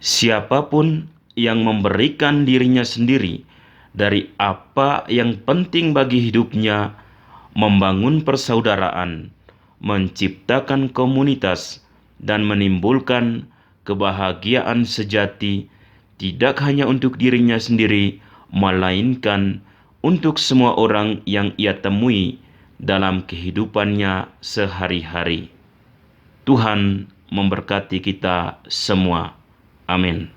Siapapun yang memberikan dirinya sendiri dari apa yang penting bagi hidupnya, membangun persaudaraan, menciptakan komunitas, dan menimbulkan kebahagiaan sejati, tidak hanya untuk dirinya sendiri, melainkan untuk semua orang yang ia temui dalam kehidupannya sehari-hari. Tuhan memberkati kita semua. Amin.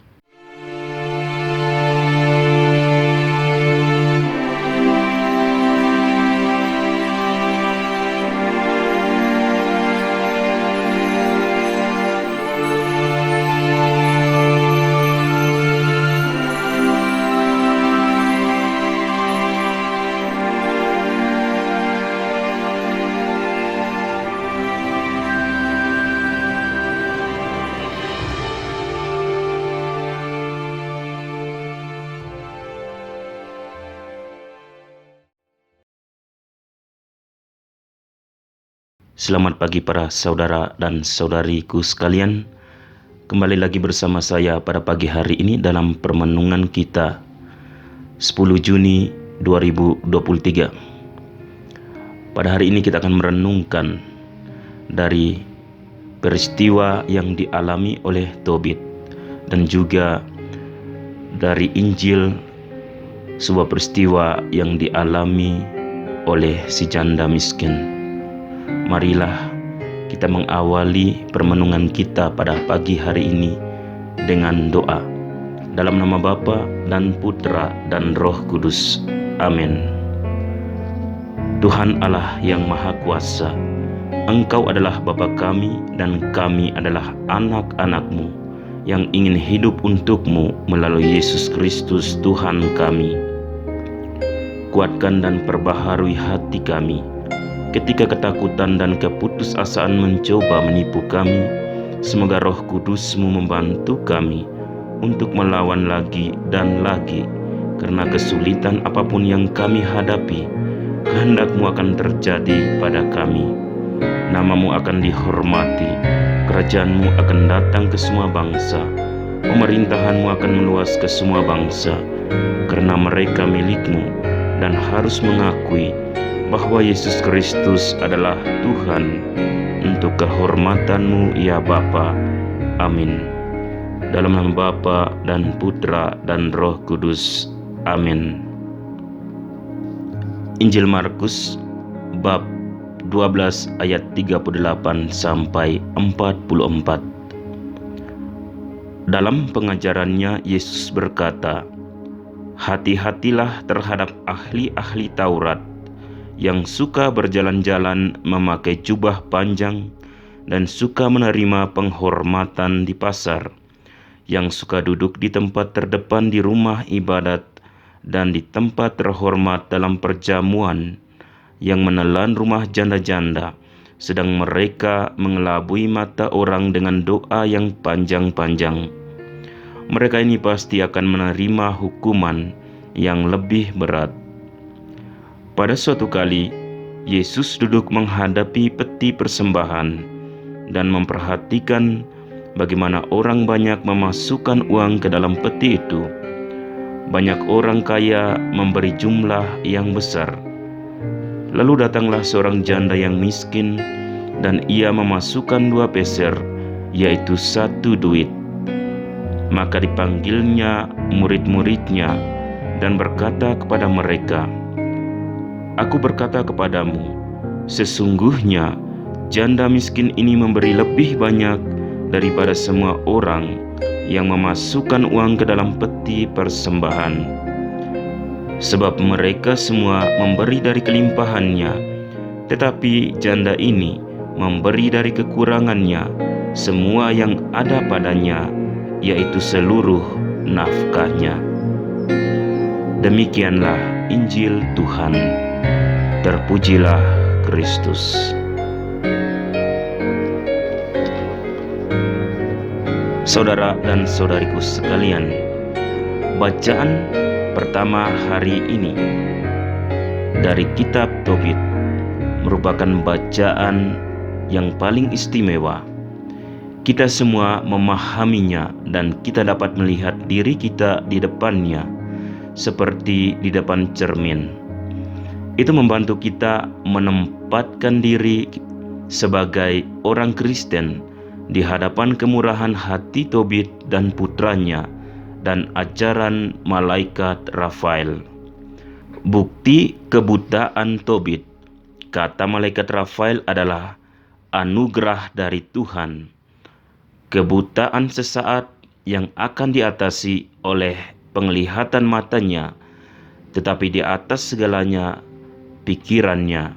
Selamat pagi para saudara dan saudariku sekalian. Kembali lagi bersama saya pada pagi hari ini dalam permenungan kita 10 Juni 2023. Pada hari ini kita akan merenungkan dari peristiwa yang dialami oleh Tobit dan juga dari Injil sebuah peristiwa yang dialami oleh si janda miskin. Marilah kita mengawali permenungan kita pada pagi hari ini dengan doa. Dalam nama Bapa dan Putra dan Roh Kudus. Amin. Tuhan Allah yang Maha Kuasa, Engkau adalah Bapa kami dan kami adalah anak-anak-Mu yang ingin hidup untuk-Mu melalui Yesus Kristus Tuhan kami. Kuatkan dan perbaharui hati kami ketika ketakutan dan keputusasaan mencoba menipu kami. Semoga Roh Kudus-Mu membantu kami untuk melawan lagi dan lagi, karena kesulitan apapun yang kami hadapi, kehendak-Mu akan terjadi pada kami. Nama-Mu akan dihormati, kerajaan-Mu akan datang ke semua bangsa, pemerintahan-Mu akan meluas ke semua bangsa, karena mereka milik-Mu dan harus mengakui bahwa Yesus Kristus adalah Tuhan, untuk kehormatan-Mu ya Bapa. Amin. Dalam nama Bapa dan Putra dan Roh Kudus. Amin. Injil Markus bab 12 ayat 38 sampai 44. Dalam pengajarannya Yesus berkata, "Hati-hatilah terhadap ahli-ahli Taurat yang suka berjalan-jalan memakai jubah panjang dan suka menerima penghormatan di pasar, yang suka duduk di tempat terdepan di rumah ibadat dan di tempat terhormat dalam perjamuan, yang menelan rumah janda-janda, sedang mereka mengelabui mata orang dengan doa yang panjang-panjang. Mereka ini pasti akan menerima hukuman yang lebih berat." Pada suatu kali, Yesus duduk menghadapi peti persembahan dan memperhatikan bagaimana orang banyak memasukkan uang ke dalam peti itu. Banyak orang kaya memberi jumlah yang besar. Lalu datanglah seorang janda yang miskin, dan ia memasukkan 2 peser, yaitu 1 duit. Maka dipanggilnya murid-muridnya dan berkata kepada mereka, "Aku berkata kepadamu, sesungguhnya janda miskin ini memberi lebih banyak daripada semua orang yang memasukkan uang ke dalam peti persembahan. Sebab mereka semua memberi dari kelimpahannya, tetapi janda ini memberi dari kekurangannya semua yang ada padanya, yaitu seluruh nafkahnya." Demikianlah Injil Tuhan. Terpujilah Kristus. Saudara dan saudariku sekalian, bacaan pertama hari ini dari kitab Tobit merupakan bacaan yang paling istimewa. Kita semua memahaminya dan kita dapat melihat diri kita di depannya seperti di depan cermin. Itu membantu kita menempatkan diri sebagai orang Kristen di hadapan kemurahan hati Tobit dan putranya dan ajaran malaikat Rafael. Bukti kebutaan Tobit, kata malaikat Rafael, adalah anugerah dari Tuhan. Kebutaan sesaat yang akan diatasi oleh penglihatan matanya, tetapi di atas segalanya pikirannya.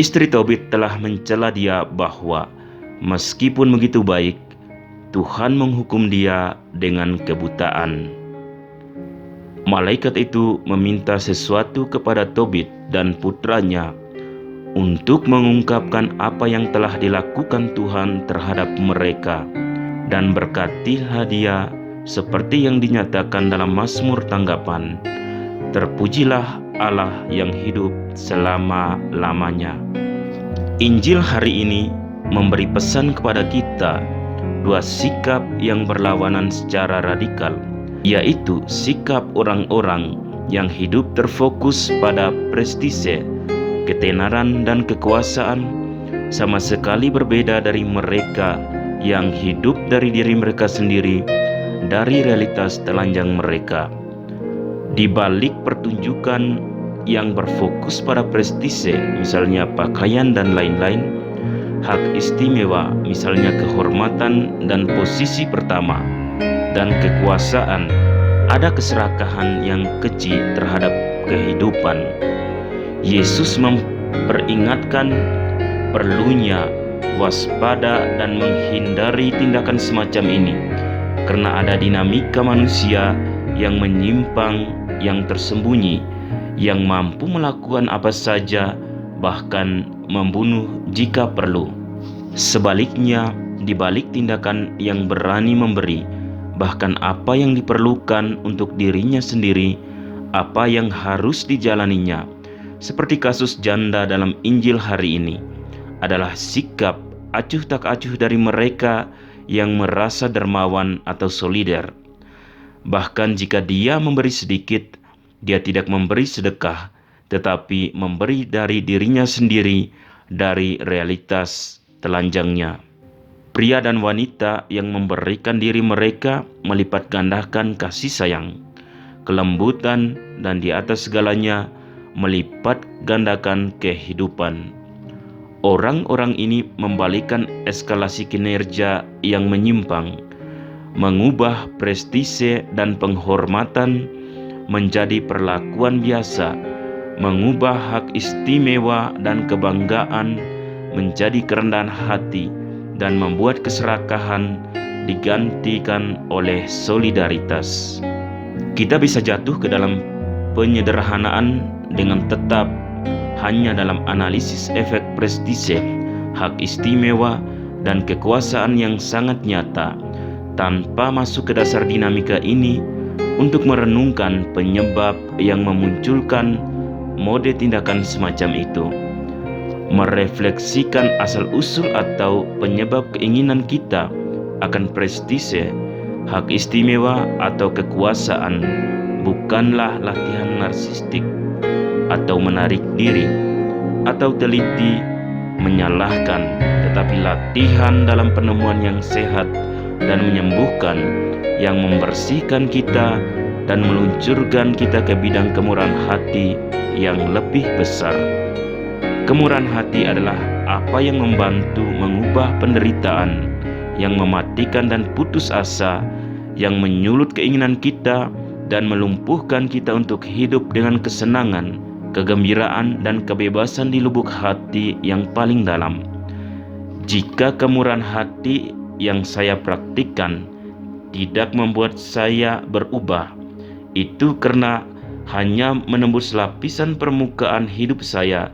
Istri Tobit telah mencela dia bahwa meskipun begitu baik, Tuhan menghukum dia dengan kebutaan. Malaikat itu meminta sesuatu kepada Tobit dan putranya untuk mengungkapkan apa yang telah dilakukan Tuhan terhadap mereka, dan berkatilah dia seperti yang dinyatakan dalam Mazmur tanggapan, "Terpujilah Allah yang hidup selama-lamanya." Injil hari ini memberi pesan kepada kita dua sikap yang berlawanan secara radikal, yaitu sikap orang-orang yang hidup terfokus pada prestise, ketenaran, dan kekuasaan, sama sekali berbeda dari mereka yang hidup dari diri mereka sendiri, dari realitas telanjang mereka. Di balik pertunjukan yang berfokus pada prestise, misalnya pakaian dan lain-lain, hak istimewa, misalnya kehormatan dan posisi pertama, dan kekuasaan, ada keserakahan yang keji terhadap kehidupan. Yesus memperingatkan perlunya waspada dan menghindari tindakan semacam ini, karena ada dinamika manusia yang menyimpang, yang tersembunyi, yang mampu melakukan apa saja, bahkan membunuh jika perlu. Sebaliknya, di balik tindakan yang berani memberi, bahkan apa yang diperlukan untuk dirinya sendiri, apa yang harus dijalaninya, seperti kasus janda dalam Injil hari ini, adalah sikap acuh tak acuh dari mereka yang merasa dermawan atau solider. Bahkan jika dia memberi sedikit, dia tidak memberi sedekah, tetapi memberi dari dirinya sendiri, dari realitas telanjangnya. Pria dan wanita yang memberikan diri mereka melipat gandakan kasih sayang, kelembutan, dan di atas segalanya melipat gandakan kehidupan. Orang-orang ini membalikkan eskalasi kinerja yang menyimpang, mengubah prestise dan penghormatan menjadi perlakuan biasa, mengubah hak istimewa dan kebanggaan menjadi kerendahan hati, dan membuat keserakahan digantikan oleh solidaritas. Kita bisa jatuh ke dalam penyederhanaan dengan tetap hanya dalam analisis efek prestise, hak istimewa, dan kekuasaan yang sangat nyata, tanpa masuk ke dasar dinamika ini untuk merenungkan penyebab yang memunculkan mode tindakan semacam itu, merefleksikan asal-usul atau penyebab keinginan kita akan prestise, hak istimewa, atau kekuasaan bukanlah latihan narsistik atau menarik diri atau teliti menyalahkan, tetapi latihan dalam penemuan yang sehat dan menyembuhkan, yang membersihkan kita dan meluncurkan kita ke bidang kemurahan hati yang lebih besar. Kemurahan hati adalah apa yang membantu mengubah penderitaan, yang mematikan dan putus asa, yang menyulut keinginan kita dan melumpuhkan kita untuk hidup dengan kesenangan, kegembiraan, dan kebebasan di lubuk hati yang paling dalam. Jika kemurahan hati yang saya praktikkan tidak membuat saya berubah, itu karena hanya menembus lapisan permukaan hidup saya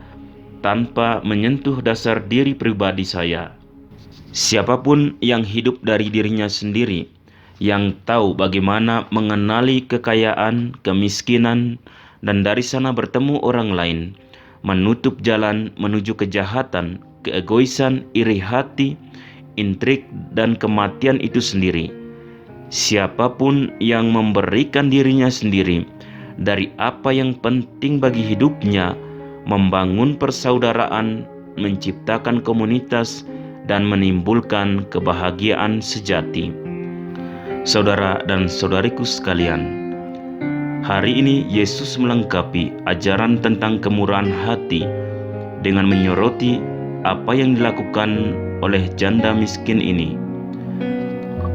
tanpa menyentuh dasar diri pribadi saya. Siapapun yang hidup dari dirinya sendiri, yang tahu bagaimana mengenali kekayaan, kemiskinan, dan dari sana bertemu orang lain, menutup jalan menuju kejahatan, keegoisan, iri hati, intrik, dan kematian itu sendiri. Siapapun yang memberikan dirinya sendiri dari apa yang penting bagi hidupnya, membangun persaudaraan, menciptakan komunitas, dan menimbulkan kebahagiaan sejati. Saudara dan saudariku sekalian, hari ini Yesus melengkapi ajaran tentang kemurahan hati dengan menyoroti apa yang dilakukan oleh janda miskin ini.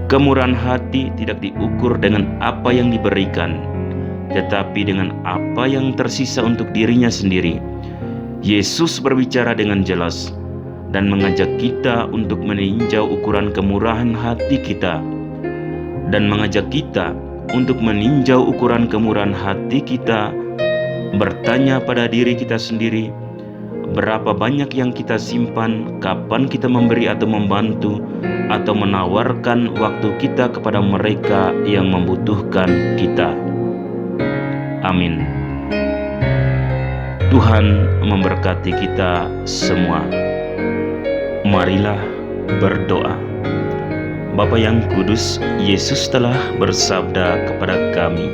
Kemurahan hati tidak diukur dengan apa yang diberikan, tetapi dengan apa yang tersisa untuk dirinya sendiri. Yesus berbicara dengan jelas dan mengajak kita untuk meninjau ukuran kemurahan hati kita, dan mengajak kita untuk meninjau ukuran kemurahan hati kita, bertanya pada diri kita sendiri, berapa banyak yang kita simpan, kapan kita memberi atau membantu, atau menawarkan waktu kita kepada mereka yang membutuhkan kita. Amin. Tuhan memberkati kita semua. Marilah berdoa. Bapa yang kudus, Yesus telah bersabda kepada kami,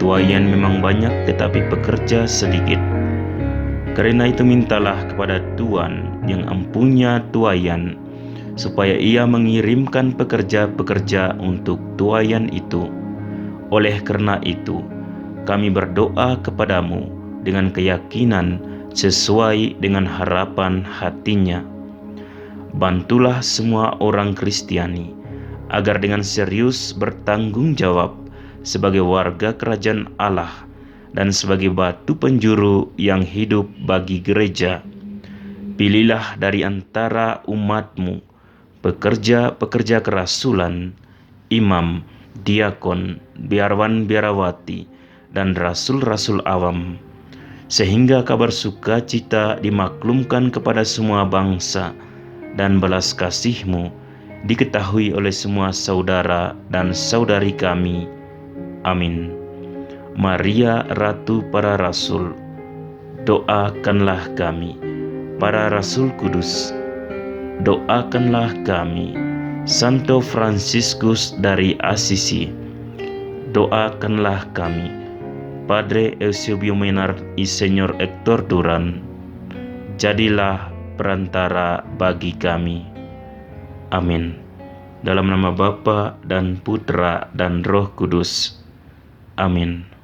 tuaian memang banyak tetapi pekerja sedikit. Karena itu mintalah kepada Tuhan yang empunya tuaian, supaya Ia mengirimkan pekerja-pekerja untuk tuaian itu. Oleh karena itu, kami berdoa kepadamu dengan keyakinan sesuai dengan harapan hatinya. Bantulah semua orang Kristiani agar dengan serius bertanggung jawab sebagai warga kerajaan Allah dan sebagai batu penjuru yang hidup bagi gereja. Pilihlah dari antara umat-Mu pekerja-pekerja kerasulan, imam, diakon, biarawan-biarawati, dan rasul-rasul awam, sehingga kabar sukacita dimaklumkan kepada semua bangsa, dan belas kasih-Mu diketahui oleh semua saudara dan saudari kami. Amin. Maria Ratu para Rasul, doakanlah kami. Para Rasul Kudus, doakanlah kami. Santo Fransiskus dari Assisi, doakanlah kami. Padre Eusebio Menard y Señor Hector Duran, jadilah perantara bagi kami. Amin. Dalam nama Bapa dan Putra dan Roh Kudus. Amin.